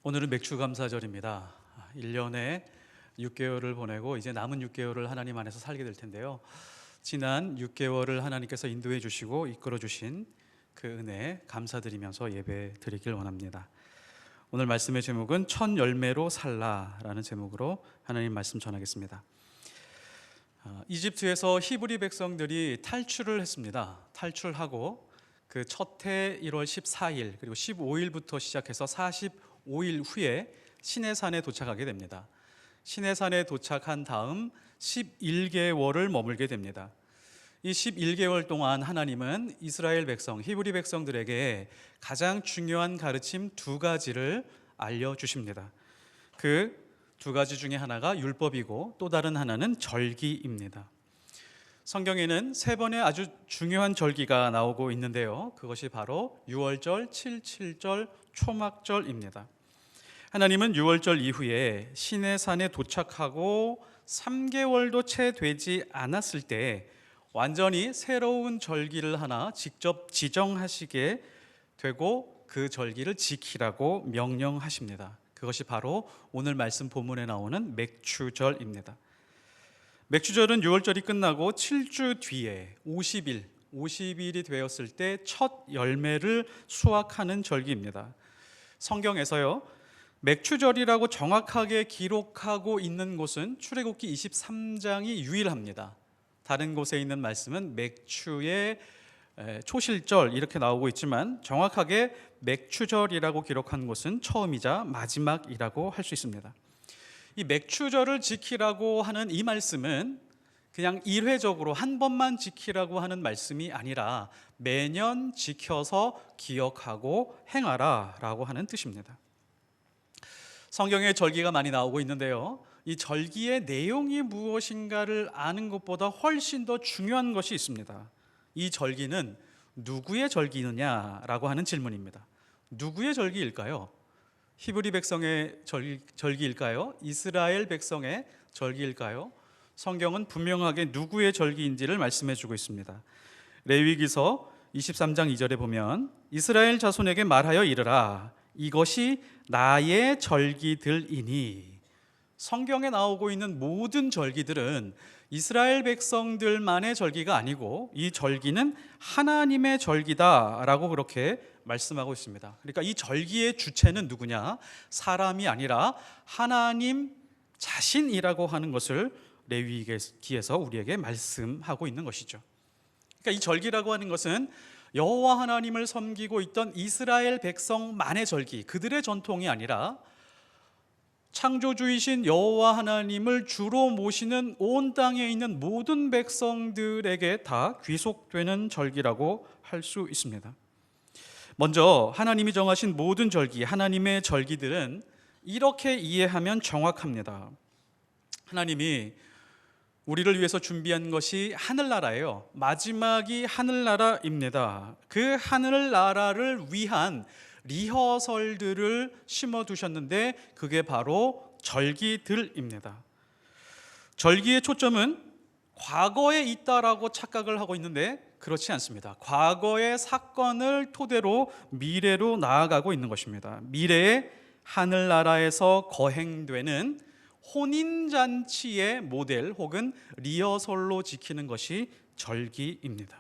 오늘은 맥주감사절입니다. 1년에 6개월을 보내고 이제 남은 6개월을 하나님 안에서 살게 될 텐데요. 지난 6개월을 하나님께서 인도해 주시고 이끌어 주신 그 은혜에 감사드리면서 예배 드리길 원합니다. 오늘 말씀의 제목은 첫 열매로 살라라는 제목으로 하나님 말씀 전하겠습니다. 이집트에서 히브리 백성들이 탈출을 했습니다. 탈출하고 그 첫 해 1월 14일 그리고 15일부터 시작해서 45일 후에 시내산에 도착하게 됩니다. 시내산에 도착한 다음 11개월을 머물게 됩니다. 이 11개월 동안 하나님은 이스라엘 백성, 히브리 백성들에게 가장 중요한 가르침 두 가지를 알려주십니다. 그 두 가지 중에 하나가 율법이고 또 다른 하나는 절기입니다. 성경에는 세 번의 아주 중요한 절기가 나오고 있는데요. 그것이 바로 유월절, 칠칠절, 초막절입니다. 하나님은 유월절 이후에 시내산에 도착하고 3개월도 채 되지 않았을 때 완전히 새로운 절기를 하나 직접 지정하시게 되고 그 절기를 지키라고 명령하십니다. 그것이 바로 오늘 말씀 본문에 나오는 맥추절입니다. 맥추절은 6월절이 끝나고 7주 뒤에 50일이 되었을 때 첫 열매를 수확하는 절기입니다. 성경에서요, 맥추절이라고 정확하게 기록하고 있는 곳은 출애굽기 23장이 유일합니다. 다른 곳에 있는 말씀은 맥추의 초실절 이렇게 나오고 있지만 정확하게 맥추절이라고 기록한 곳은 처음이자 마지막이라고 할 수 있습니다. 이 맥추절을 지키라고 하는 이 말씀은 그냥 일회적으로 한 번만 지키라고 하는 말씀이 아니라 매년 지켜서 기억하고 행하라 라고 하는 뜻입니다. 성경에 절기가 많이 나오고 있는데요, 이 절기의 내용이 무엇인가를 아는 것보다 훨씬 더 중요한 것이 있습니다. 이 절기는 누구의 절기느냐라고 하는 질문입니다. 누구의 절기일까요? 히브리 백성의 절기일까요? 이스라엘 백성의 절기일까요? 성경은 분명하게 누구의 절기인지를 말씀해 주고 있습니다. 레위기서 23장 2절에 보면 이스라엘 자손에게 말하여 이르라 이것이 나의 절기들이니. 성경에 나오고 있는 모든 절기들은 이스라엘 백성들만의 절기가 아니고 이 절기는 하나님의 절기다라고 그렇게 말씀하고 있습니다. 그러니까 이 절기의 주체는 누구냐? 사람이 아니라 하나님 자신이라고 하는 것을 레위기에서 우리에게 말씀하고 있는 것이죠. 그러니까 이 절기라고 하는 것은 여호와 하나님을 섬기고 있던 이스라엘 백성만의 절기, 그들의 전통이 아니라 창조주이신 여호와 하나님을 주로 모시는 온 땅에 있는 모든 백성들에게 다 귀속되는 절기라고 할 수 있습니다. 먼저 하나님이 정하신 모든 절기, 하나님의 절기들은 이렇게 이해하면 정확합니다. 하나님이 우리를 위해서 준비한 것이 하늘나라예요. 마지막이 하늘나라입니다. 그 하늘나라를 위한 리허설들을 심어두셨는데 그게 바로 절기들입니다. 절기의 초점은 과거에 있다라고 착각을 하고 있는데 그렇지 않습니다. 과거의 사건을 토대로 미래로 나아가고 있는 것입니다. 미래의 하늘나라에서 거행되는 혼인잔치의 모델 혹은 리허설로 지키는 것이 절기입니다.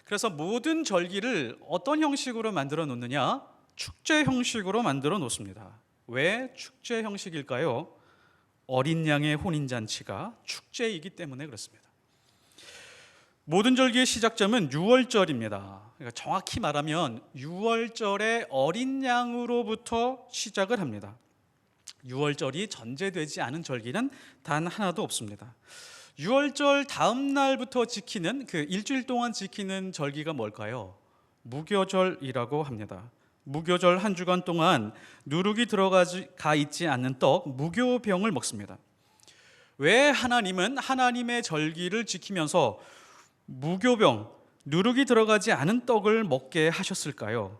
그래서 모든 절기를 어떤 형식으로 만들어 놓느냐? 축제 형식으로 만들어 놓습니다. 왜 축제 형식일까요? 어린 양의 혼인잔치가 축제이기 때문에 그렇습니다. 모든 절기의 시작점은 유월절입니다. 그러니까 정확히 말하면 유월절의 어린 양으로부터 시작을 합니다. 유월절이 전제되지 않은 절기는 단 하나도 없습니다. 유월절 다음 날부터 지키는 그 일주일 동안 지키는 절기가 뭘까요? 무교절이라고 합니다. 무교절 한 주간 동안 누룩이 들어가 있지 않는 떡, 무교병을 먹습니다. 왜 하나님은 하나님의 절기를 지키면서 무교병, 누룩이 들어가지 않은 떡을 먹게 하셨을까요?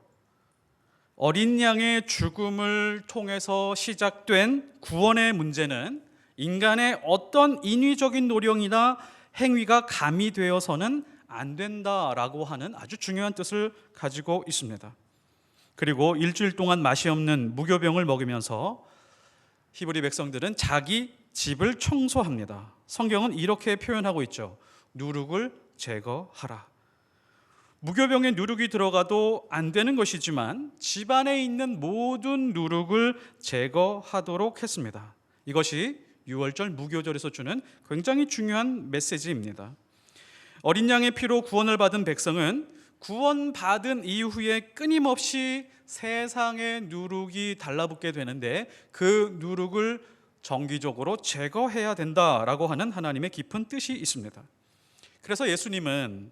어린 양의 죽음을 통해서 시작된 구원의 문제는 인간의 어떤 인위적인 노력이나 행위가 가미되어서는 안 된다라고 하는 아주 중요한 뜻을 가지고 있습니다. 그리고 일주일 동안 맛이 없는 무교병을 먹으면서 히브리 백성들은 자기 집을 청소합니다. 성경은 이렇게 표현하고 있죠. 누룩을 제거하라. 무교병에 누룩이 들어가도 안 되는 것이지만 집안에 있는 모든 누룩을 제거하도록 했습니다. 이것이 유월절 무교절에서 주는 굉장히 중요한 메시지입니다. 어린 양의 피로 구원을 받은 백성은 구원받은 이후에 끊임없이 세상의 누룩이 달라붙게 되는데 그 누룩을 정기적으로 제거해야 된다라고 하는 하나님의 깊은 뜻이 있습니다. 그래서 예수님은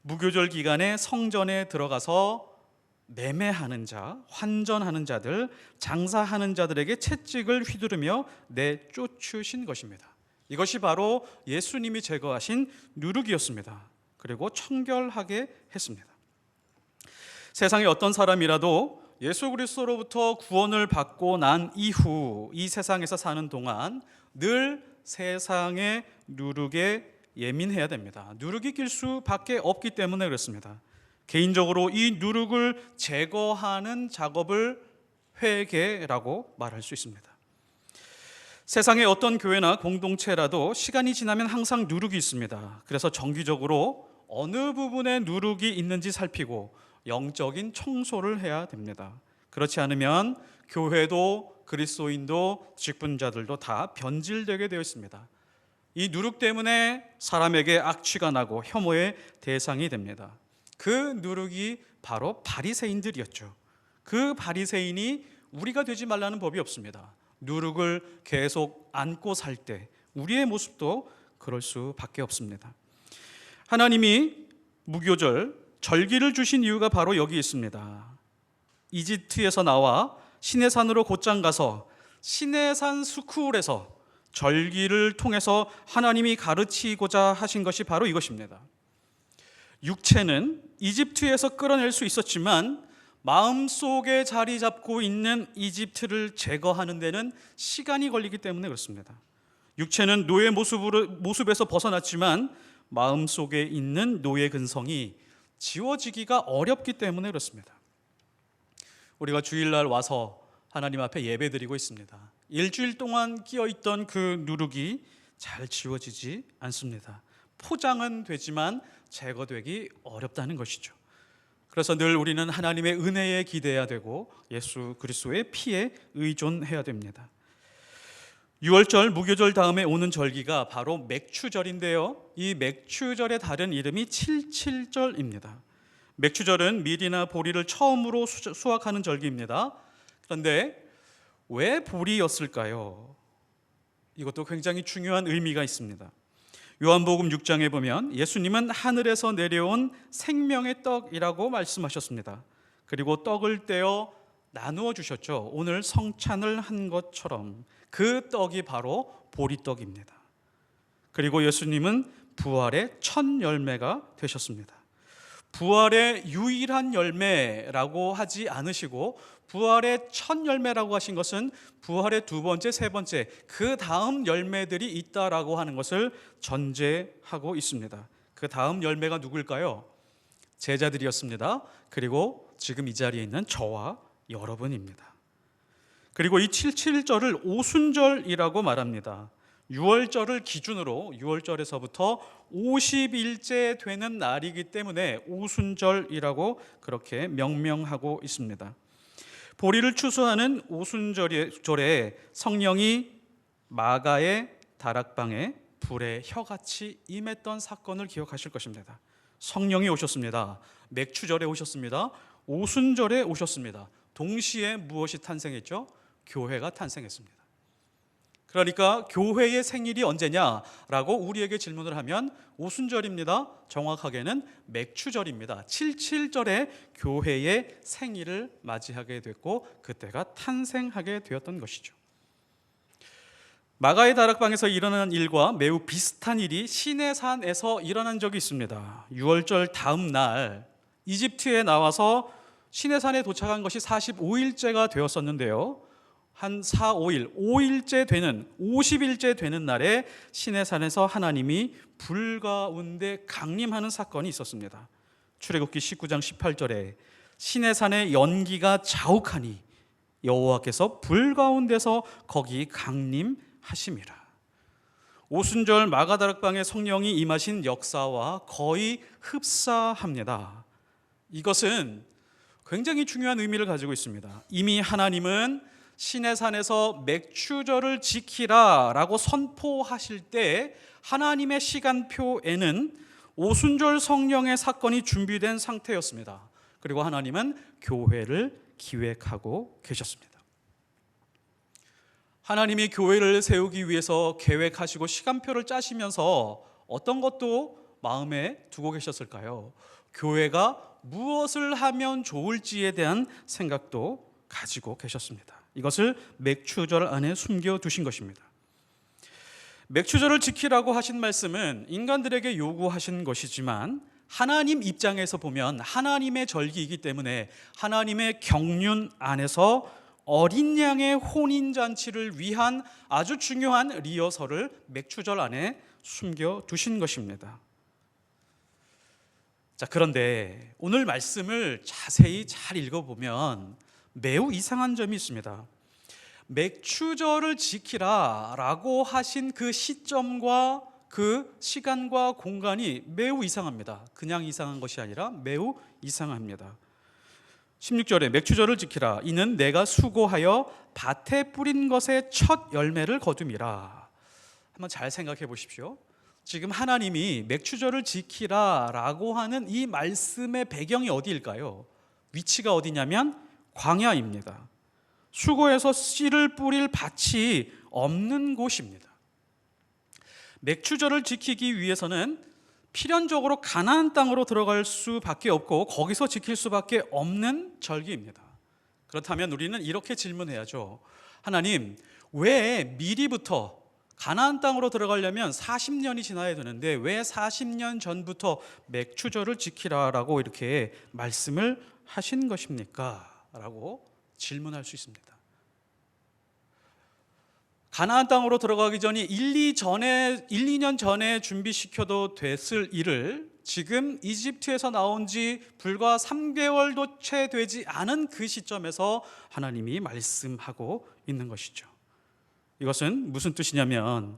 무교절 기간에 성전에 들어가서 매매하는 자, 환전하는 자들, 장사하는 자들에게 채찍을 휘두르며 내쫓으신 것입니다. 이것이 바로 예수님이 제거하신 누룩이었습니다. 그리고 청결하게 했습니다. 세상의 어떤 사람이라도 예수 그리스도로부터 구원을 받고 난 이후 이 세상에서 사는 동안 늘 세상의 누룩에 예민해야 됩니다. 누룩이 낄 수밖에 없기 때문에 그렇습니다. 개인적으로 이 누룩을 제거하는 작업을 회개라고 말할 수 있습니다. 세상의 어떤 교회나 공동체라도 시간이 지나면 항상 누룩이 있습니다. 그래서 정기적으로 어느 부분에 누룩이 있는지 살피고 영적인 청소를 해야 됩니다. 그렇지 않으면 교회도 그리스도인도 직분자들도 다 변질되게 되어 있습니다. 이 누룩 때문에 사람에게 악취가 나고 혐오의 대상이 됩니다. 그 누룩이 바로 바리새인들이었죠. 그 바리새인이 우리가 되지 말라는 법이 없습니다. 누룩을 계속 안고 살 때 우리의 모습도 그럴 수밖에 없습니다. 하나님이 무교절 절기를 주신 이유가 바로 여기 있습니다. 이집트에서 나와 시내산으로 곧장 가서 시내산 스쿨에서 절기를 통해서 하나님이 가르치고자 하신 것이 바로 이것입니다. 육체는 이집트에서 끌어낼 수 있었지만 마음속에 자리 잡고 있는 이집트를 제거하는 데는 시간이 걸리기 때문에 그렇습니다. 육체는 노예 모습에서 벗어났지만 마음속에 있는 노예 근성이 지워지기가 어렵기 때문에 그렇습니다. 우리가 주일날 와서 하나님 앞에 예배드리고 있습니다. 일주일 동안 끼어있던 그 누룩이 잘 지워지지 않습니다. 포장은 되지만 제거되기 어렵다는 것이죠. 그래서 늘 우리는 하나님의 은혜에 기대해야 되고 예수 그리스도의 피에 의존해야 됩니다. 6월절 무교절 다음에 오는 절기가 바로 맥추절인데요. 이 맥추절의 다른 이름이 칠칠절입니다. 맥추절은 밀이나 보리를 처음으로 수확하는 절기입니다. 그런데 왜 보리였을까요? 이것도 굉장히 중요한 의미가 있습니다. 요한복음 6장에 보면 예수님은 하늘에서 내려온 생명의 떡이라고 말씀하셨습니다. 그리고 떡을 떼어 나누어 주셨죠. 오늘 성찬을 한 것처럼 그 떡이 바로 보리떡입니다. 그리고 예수님은 부활의 첫 열매가 되셨습니다. 부활의 유일한 열매라고 하지 않으시고 부활의 첫 열매라고 하신 것은 부활의 두 번째, 세 번째 그 다음 열매들이 있다라고 하는 것을 전제하고 있습니다. 그 다음 열매가 누굴까요? 제자들이었습니다. 그리고 지금 이 자리에 있는 저와 여러분입니다. 그리고 이 77절을 오순절이라고 말합니다. 6월절을 기준으로 6월절에서부터 50일째 되는 날이기 때문에 오순절이라고 그렇게 명명하고 있습니다. 보리를 추수하는 오순절에 성령이 마가의 다락방에 불의 혀같이 임했던 사건을 기억하실 것입니다. 성령이 오셨습니다. 맥추절에 오셨습니다. 오순절에 오셨습니다. 동시에 무엇이 탄생했죠? 교회가 탄생했습니다. 그러니까 교회의 생일이 언제냐라고 우리에게 질문을 하면 오순절입니다. 정확하게는 맥추절입니다. 77절에 교회의 생일을 맞이하게 됐고 그때가 탄생하게 되었던 것이죠. 마가의 다락방에서 일어난 일과 매우 비슷한 일이 시내산에서 일어난 적이 있습니다. 6월절 다음 날 이집트에 나와서 시내산에 도착한 것이 45일째가 되었었는데요. 한 4, 5일, 5일째 되는 50일째 되는 날에 시내산에서 하나님이 불 가운데 강림하는 사건이 있었습니다. 출애굽기 19장 18절에 시내산의 연기가 자욱하니 여호와께서 불 가운데서 거기 강림하심이라. 오순절 마가다락방에 성령이 임하신 역사와 거의 흡사합니다. 이것은 굉장히 중요한 의미를 가지고 있습니다. 이미 하나님은 시내산에서 맥추절을 지키라 라고 선포하실 때 하나님의 시간표에는 오순절 성령의 사건이 준비된 상태였습니다. 그리고 하나님은 교회를 기획하고 계셨습니다. 하나님이 교회를 세우기 위해서 계획하시고 시간표를 짜시면서 어떤 것도 마음에 두고 계셨을까요? 교회가 무엇을 하면 좋을지에 대한 생각도 가지고 계셨습니다. 이것을 맥추절 안에 숨겨두신 것입니다. 맥추절을 지키라고 하신 말씀은 인간들에게 요구하신 것이지만 하나님 입장에서 보면 하나님의 절기이기 때문에 하나님의 경륜 안에서 어린 양의 혼인잔치를 위한 아주 중요한 리허설을 맥추절 안에 숨겨두신 것입니다. 자, 그런데 오늘 말씀을 자세히 잘 읽어보면 매우 이상한 점이 있습니다. 맥추절을 지키라 라고 하신 그 시점과 그 시간과 공간이 매우 이상합니다. 그냥 이상한 것이 아니라 매우 이상합니다. 16절에 맥추절을 지키라. 이는 내가 수고하여 밭에 뿌린 것의 첫 열매를 거둠이라. 한번 잘 생각해 보십시오. 지금 하나님이 맥추절을 지키라 라고 하는 이 말씀의 배경이 어디일까요? 위치가 어디냐면 광야입니다. 수고해서 씨를 뿌릴 밭이 없는 곳입니다. 맥추절을 지키기 위해서는 필연적으로 가나안 땅으로 들어갈 수밖에 없고 거기서 지킬 수밖에 없는 절기입니다. 그렇다면 우리는 이렇게 질문해야죠. 하나님, 왜 미리부터 가나안 땅으로 들어가려면 40년이 지나야 되는데 왜 40년 전부터 맥추절을 지키라라고 이렇게 말씀을 하신 것입니까? 라고 질문할 수 있습니다. 가나안 땅으로 들어가기 전에 2년 전에 준비시켜도 됐을 일을 지금 이집트에서 나온 지 불과 3개월도 채 되지 않은 그 시점에서 하나님이 말씀하고 있는 것이죠. 이것은 무슨 뜻이냐면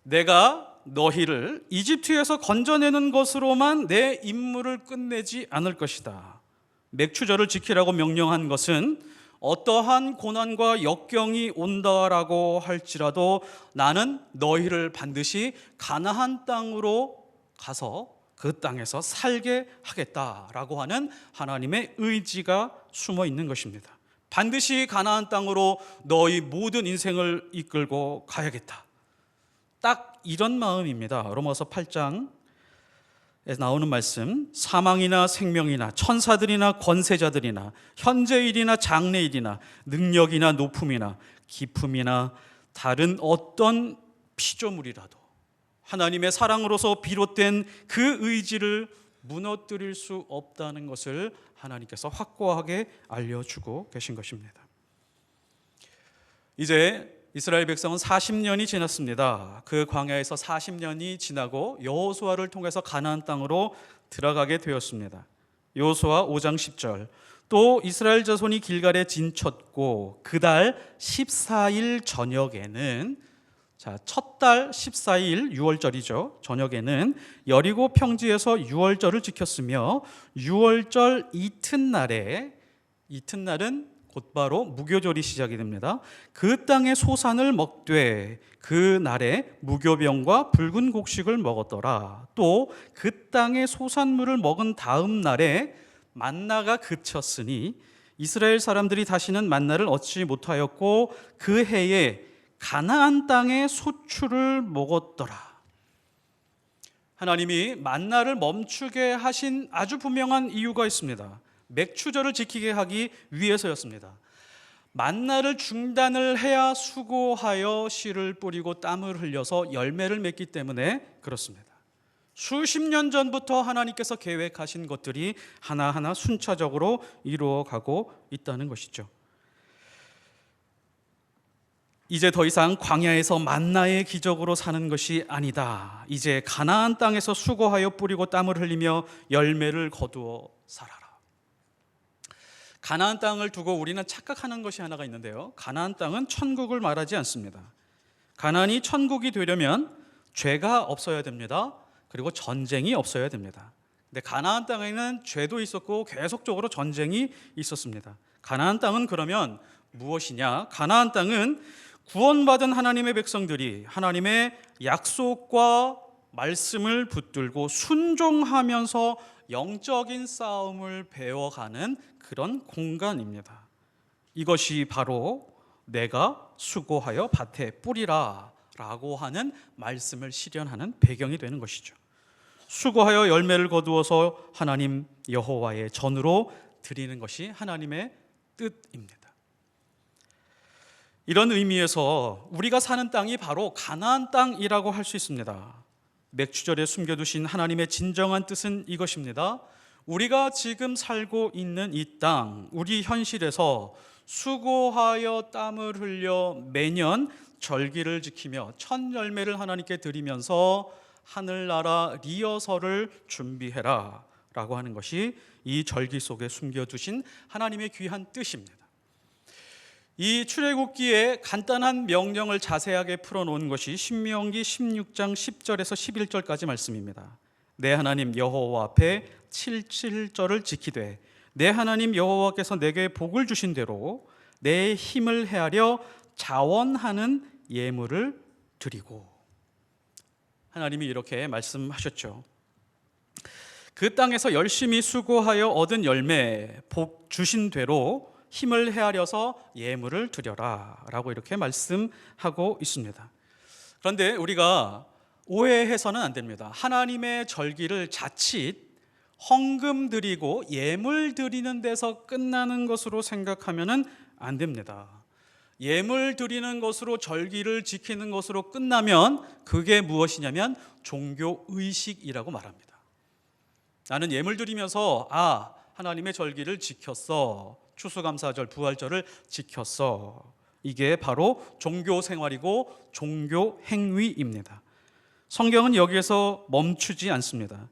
내가 너희를 이집트에서 건져내는 것으로만 내 임무를 끝내지 않을 것이다. 맥추절을 지키라고 명령한 것은 어떠한 고난과 역경이 온다라고 할지라도 나는 너희를 반드시 가나안 땅으로 가서 그 땅에서 살게 하겠다라고 하는 하나님의 의지가 숨어 있는 것입니다. 반드시 가나안 땅으로 너희 모든 인생을 이끌고 가야겠다. 딱 이런 마음입니다. 로마서 8장에 나오는 말씀, 사망이나 생명이나 천사들이나 권세자들이나 현재일이나 장래일이나 능력이나 높음이나 기품이나 다른 어떤 피조물이라도 하나님의 사랑으로서 비롯된 그 의지를 무너뜨릴 수 없다는 것을 하나님께서 확고하게 알려주고 계신 것입니다. 이제 이스라엘 백성은 40년이 지났습니다. 그 광야에서 40년이 지나고 여호수아를 통해서 가나안 땅으로 들어가게 되었습니다. 여호수아 5장 10절, 또 이스라엘 자손이 길갈에 진쳤고 그달 14일 저녁에는, 첫 달 14일 6월절이죠. 저녁에는 여리고 평지에서 6월절을 지켰으며 6월절 이튿날은 곧바로 무교절이 시작이 됩니다. 그 땅의 소산을 먹되 그 날에 무교병과 붉은 곡식을 먹었더라. 또 그 땅의 소산물을 먹은 다음 날에 만나가 그쳤으니 이스라엘 사람들이 다시는 만나를 얻지 못하였고 그 해에 가나안 땅의 소출을 먹었더라. 하나님이 만나를 멈추게 하신 아주 분명한 이유가 있습니다. 맥추절을 지키게 하기 위해서였습니다. 만나를 중단을 해야 수고하여 씨를 뿌리고 땀을 흘려서 열매를 맺기 때문에 그렇습니다. 수십 년 전부터 하나님께서 계획하신 것들이 하나하나 순차적으로 이루어가고 있다는 것이죠. 이제 더 이상 광야에서 만나의 기적으로 사는 것이 아니다. 이제 가나안 땅에서 수고하여 뿌리고 땀을 흘리며 열매를 거두어 살아라. 가나안 땅을 두고 우리는 착각하는 것이 하나가 있는데요. 가나안 땅은 천국을 말하지 않습니다. 가나안이 천국이 되려면 죄가 없어야 됩니다. 그리고 전쟁이 없어야 됩니다. 근데 가나안 땅에는 죄도 있었고 계속적으로 전쟁이 있었습니다. 가나안 땅은 그러면 무엇이냐? 가나안 땅은 구원받은 하나님의 백성들이 하나님의 약속과 말씀을 붙들고 순종하면서 영적인 싸움을 배워가는 그런 공간입니다. 이것이 바로 내가 수고하여 밭에 뿌리라 라고 하는 말씀을 실현하는 배경이 되는 것이죠. 수고하여 열매를 거두어서 하나님 여호와의 전으로 드리는 것이 하나님의 뜻입니다. 이런 의미에서 우리가 사는 땅이 바로 가나안 땅이라고 할 수 있습니다. 맥주절에 숨겨두신 하나님의 진정한 뜻은 이것입니다. 우리가 지금 살고 있는 이 땅, 우리 현실에서 수고하여 땀을 흘려 매년 절기를 지키며 첫 열매를 하나님께 드리면서 하늘나라 리허설을 준비해라 라고 하는 것이 이 절기 속에 숨겨두신 하나님의 귀한 뜻입니다. 이 출애굽기에 간단한 명령을 자세하게 풀어놓은 것이 신명기 16장 10절에서 11절까지 말씀입니다. 내 하나님 여호와 앞에 7절을 지키되 내 하나님 여호와께서 내게 복을 주신 대로 내 힘을 헤아려 자원하는 예물을 드리고. 하나님이 이렇게 말씀하셨죠. 그 땅에서 열심히 수고하여 얻은 열매 복 주신 대로 힘을 헤아려서 예물을 드려라 라고 이렇게 말씀하고 있습니다. 그런데 우리가 오해해서는 안 됩니다. 하나님의 절기를 자칫 헌금 드리고 예물 드리는 데서 끝나는 것으로 생각하면 안 됩니다. 예물 드리는 것으로 절기를 지키는 것으로 끝나면 그게 무엇이냐면 종교의식이라고 말합니다. 나는 예물 드리면서 하나님의 절기를 지켰어, 추수감사절, 부활절을 지켰어. 이게 바로 종교 생활이고 종교 행위입니다. 성경은 여기에서 멈추지 않습니다.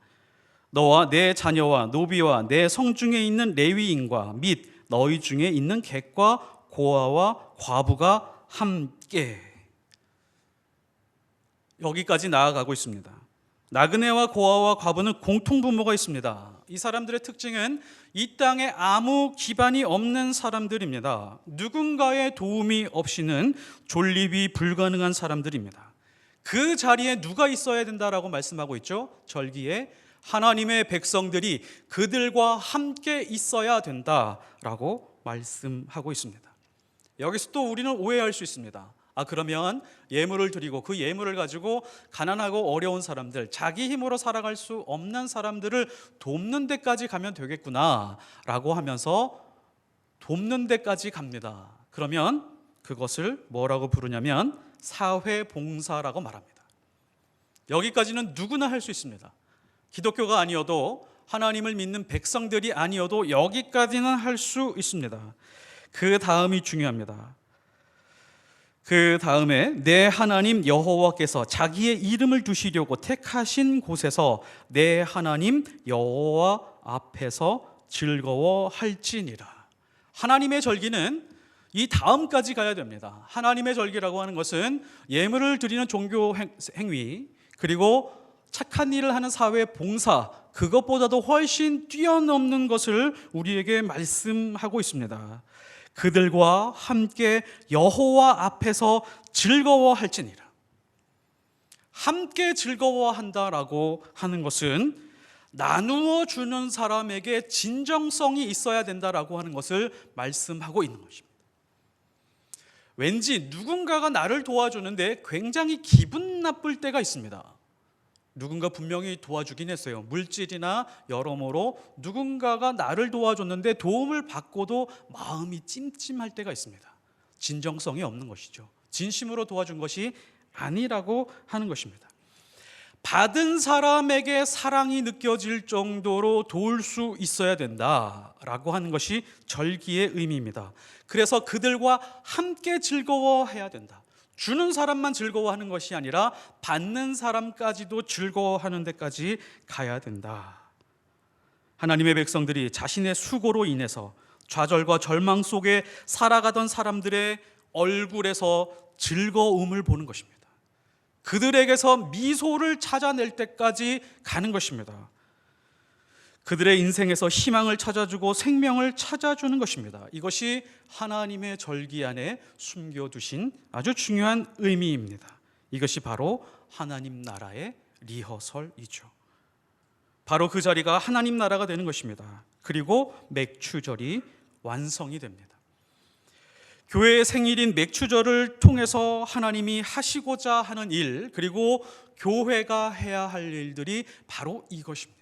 너와 내 자녀와 노비와 내 성중에 있는 레위인과 및 너희 중에 있는 객과 고아와 과부가 함께. 여기까지 나아가고 있습니다. 나그네와 고아와 과부는 공통분모가 있습니다. 이 사람들의 특징은 이 땅에 아무 기반이 없는 사람들입니다. 누군가의 도움이 없이는 존립이 불가능한 사람들입니다. 그 자리에 누가 있어야 된다라고 말씀하고 있죠? 절기에 하나님의 백성들이 그들과 함께 있어야 된다라고 말씀하고 있습니다. 여기서 또 우리는 오해할 수 있습니다. 그러면 예물을 드리고 그 예물을 가지고 가난하고 어려운 사람들, 자기 힘으로 살아갈 수 없는 사람들을 돕는 데까지 가면 되겠구나 라고 하면서 돕는 데까지 갑니다. 그러면 그것을 뭐라고 부르냐면 사회봉사라고 말합니다. 여기까지는 누구나 할 수 있습니다. 기독교가 아니어도, 하나님을 믿는 백성들이 아니어도 여기까지는 할 수 있습니다. 그 다음이 중요합니다. 그 다음에 내 하나님 여호와께서 자기의 이름을 두시려고 택하신 곳에서 내 하나님 여호와 앞에서 즐거워할지니라. 하나님의 절기는 이 다음까지 가야 됩니다. 하나님의 절기라고 하는 것은 예물을 드리는 종교 행위, 그리고 착한 일을 하는 사회 봉사, 그것보다도 훨씬 뛰어넘는 것을 우리에게 말씀하고 있습니다. 그들과 함께 여호와 앞에서 즐거워할지니라. 함께 즐거워한다라고 하는 것은 나누어 주는 사람에게 진정성이 있어야 된다라고 하는 것을 말씀하고 있는 것입니다. 왠지 누군가가 나를 도와주는데 굉장히 기분 나쁠 때가 있습니다. 누군가 분명히 도와주긴 했어요. 물질이나 여러모로 누군가가 나를 도와줬는데 도움을 받고도 마음이 찜찜할 때가 있습니다. 진정성이 없는 것이죠. 진심으로 도와준 것이 아니라고 하는 것입니다. 받은 사람에게 사랑이 느껴질 정도로 도울 수 있어야 된다라고 하는 것이 절기의 의미입니다. 그래서 그들과 함께 즐거워해야 된다. 주는 사람만 즐거워하는 것이 아니라 받는 사람까지도 즐거워하는 데까지 가야 된다. 하나님의 백성들이 자신의 수고로 인해서 좌절과 절망 속에 살아가던 사람들의 얼굴에서 즐거움을 보는 것입니다. 그들에게서 미소를 찾아낼 때까지 가는 것입니다. 그들의 인생에서 희망을 찾아주고 생명을 찾아주는 것입니다. 이것이 하나님의 절기 안에 숨겨두신 아주 중요한 의미입니다. 이것이 바로 하나님 나라의 리허설이죠. 바로 그 자리가 하나님 나라가 되는 것입니다. 그리고 맥추절이 완성이 됩니다. 교회의 생일인 맥추절을 통해서 하나님이 하시고자 하는 일, 그리고 교회가 해야 할 일들이 바로 이것입니다.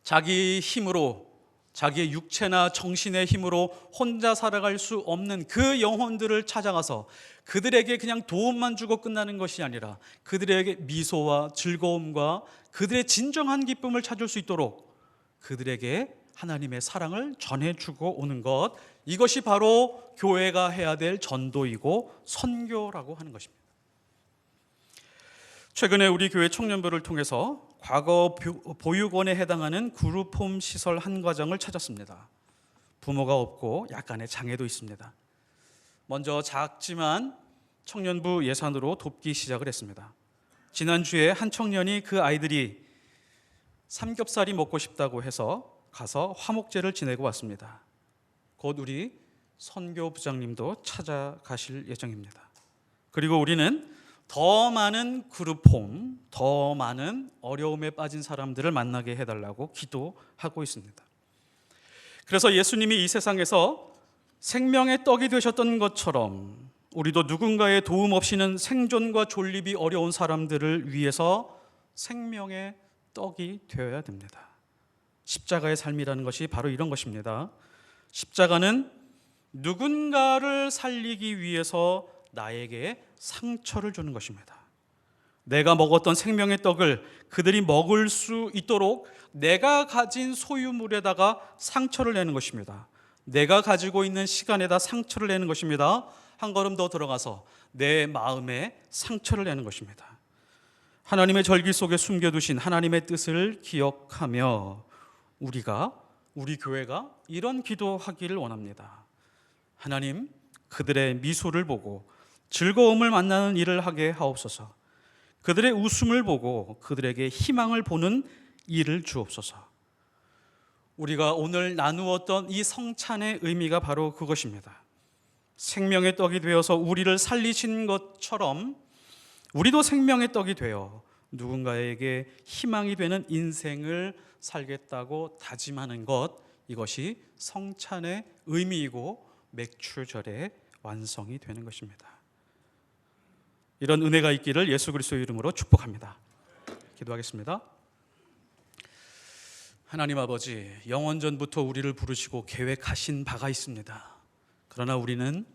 자기 힘으로, 자기의 육체나 정신의 힘으로 혼자 살아갈 수 없는 그 영혼들을 찾아가서 그들에게 그냥 도움만 주고 끝나는 것이 아니라 그들에게 미소와 즐거움과 그들의 진정한 기쁨을 찾을 수 있도록 그들에게 하나님의 사랑을 전해주고 오는 것, 이것이 바로 교회가 해야 될 전도이고 선교라고 하는 것입니다. 최근에 우리 교회 청년부를 통해서 과거 보육원에 해당하는 그룹홈 시설 한 과정을 찾았습니다. 부모가 없고 약간의 장애도 있습니다. 먼저 작지만 청년부 예산으로 돕기 시작을 했습니다. 지난주에 한 청년이 그 아이들이 삼겹살이 먹고 싶다고 해서 가서 화목제를 지내고 왔습니다. 곧 우리 선교부장님도 찾아가실 예정입니다. 그리고 우리는 더 많은 그룹홈, 더 많은 어려움에 빠진 사람들을 만나게 해달라고 기도하고 있습니다. 그래서 예수님이 이 세상에서 생명의 떡이 되셨던 것처럼 우리도 누군가의 도움 없이는 생존과 존립이 어려운 사람들을 위해서 생명의 떡이 되어야 됩니다. 십자가의 삶이라는 것이 바로 이런 것입니다. 십자가는 누군가를 살리기 위해서 나에게 상처를 주는 것입니다. 내가 먹었던 생명의 떡을 그들이 먹을 수 있도록 내가 가진 소유물에다가 상처를 내는 것입니다. 내가 가지고 있는 시간에다 상처를 내는 것입니다. 한 걸음 더 들어가서 내 마음에 상처를 내는 것입니다. 하나님의 절기 속에 숨겨두신 하나님의 뜻을 기억하며 우리 교회가 이런 기도하기를 원합니다. 하나님, 그들의 미소를 보고 즐거움을 만나는 일을 하게 하옵소서. 그들의 웃음을 보고 그들에게 희망을 보는 일을 주옵소서. 우리가 오늘 나누었던 이 성찬의 의미가 바로 그것입니다. 생명의 떡이 되어서 우리를 살리신 것처럼 우리도 생명의 떡이 되어 누군가에게 희망이 되는 인생을 살겠다고 다짐하는 것, 이것이 성찬의 의미이고 맥추절의 완성이 되는 것입니다. 이런 은혜가 있기를 예수 그리스도의 이름으로 축복합니다. 기도하겠습니다. 하나님 아버지, 영원전부터 우리를 부르시고 계획하신 바가 있습니다. 그러나 우리는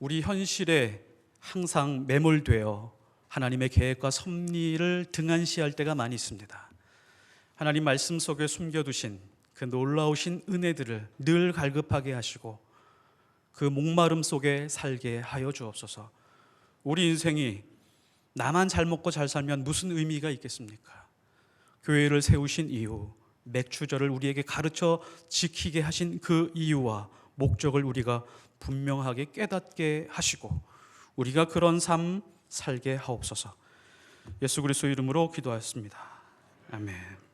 우리 현실에 항상 매몰되어 하나님의 계획과 섭리를 등한시할 때가 많이 있습니다. 하나님 말씀 속에 숨겨두신 그 놀라우신 은혜들을 늘 갈급하게 하시고 그 목마름 속에 살게 하여 주옵소서. 우리 인생이 나만 잘 먹고 잘 살면 무슨 의미가 있겠습니까? 교회를 세우신 이유, 맥추절을 우리에게 가르쳐 지키게 하신 그 이유와 목적을 우리가 분명하게 깨닫게 하시고 우리가 그런 삶 살게 하옵소서. 예수 그리스도 이름으로 기도하였습니다. 아멘.